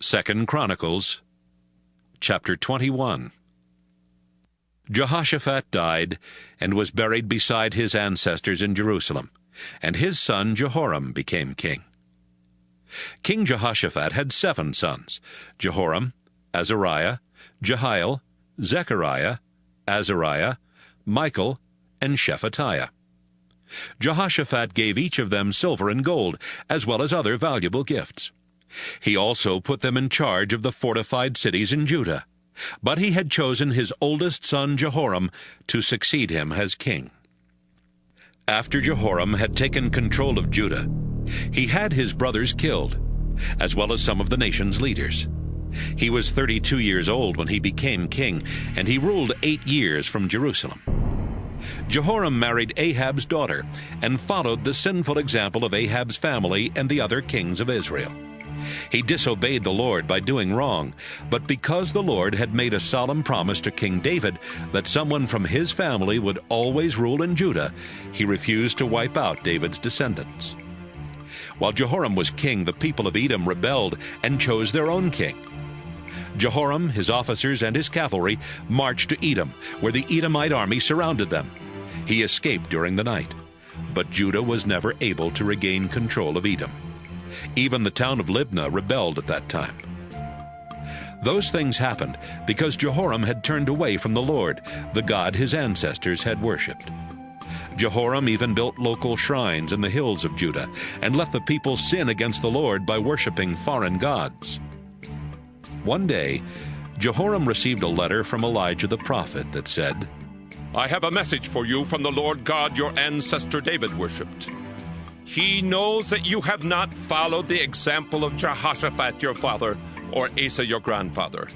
2 Chronicles Chapter 21. Jehoshaphat died and was buried beside his ancestors in Jerusalem, and his son Jehoram became king. King Jehoshaphat had 7 sons: Jehoram, Azariah, Jehiel, Zechariah, Azariah, Michael, and Shephatiah. Jehoshaphat gave each of them silver and gold, as well as other valuable gifts. He also put them in charge of the fortified cities in Judah, but he had chosen his oldest son Jehoram to succeed him as king. After Jehoram had taken control of Judah, he had his brothers killed, as well as some of the nation's leaders. He was 32 years old when he became king, and he ruled 8 years from Jerusalem. Jehoram married Ahab's daughter and followed the sinful example of Ahab's family and the other kings of Israel. He disobeyed the Lord by doing wrong, but because the Lord had made a solemn promise to King David that someone from his family would always rule in Judah, he refused to wipe out David's descendants. While Jehoram was king, the people of Edom rebelled and chose their own king. Jehoram, his officers, and his cavalry marched to Edom, where the Edomite army surrounded them. He escaped during the night, but Judah was never able to regain control of Edom. Even the town of Libnah rebelled at that time. Those things happened because Jehoram had turned away from the Lord, the God his ancestors had worshipped. Jehoram even built local shrines in the hills of Judah and let the people sin against the Lord by worshiping foreign gods. One day, Jehoram received a letter from Elijah the prophet that said, "I have a message for you from the Lord God your ancestor David worshipped. He knows that you have not followed the example of Jehoshaphat your father or Asa your grandfather.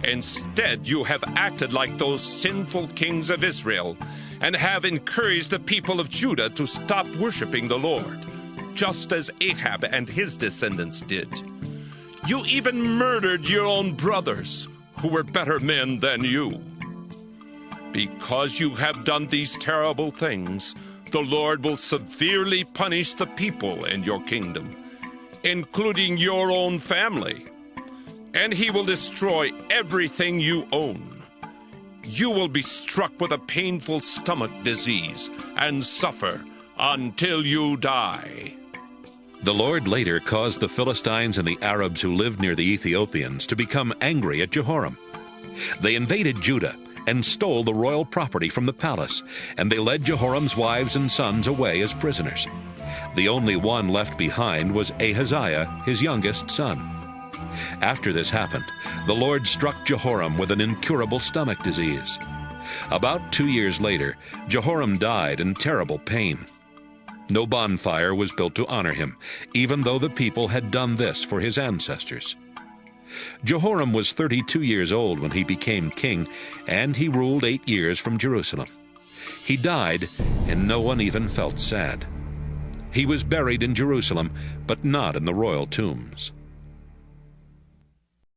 Instead, you have acted like those sinful kings of Israel and have encouraged the people of Judah to stop worshiping the Lord, just as Ahab and his descendants did. You even murdered your own brothers, who were better men than you. Because you have done these terrible things, the Lord will severely punish the people in your kingdom, including your own family, and he will destroy everything you own. You will be struck with a painful stomach disease and suffer until you die." The Lord later caused the Philistines and the Arabs who lived near the Ethiopians to become angry at Jehoram. They invaded Judah and stole the royal property from the palace, and they led Jehoram's wives and sons away as prisoners. The only one left behind was Ahaziah, his youngest son. After this happened, the Lord struck Jehoram with an incurable stomach disease. About 2 years later, Jehoram died in terrible pain. No bonfire was built to honor him, even though the people had done this for his ancestors. Jehoram was 32 years old when he became king, and he ruled 8 years from Jerusalem. He died, and no one even felt sad. He was buried in Jerusalem, but not in the royal tombs.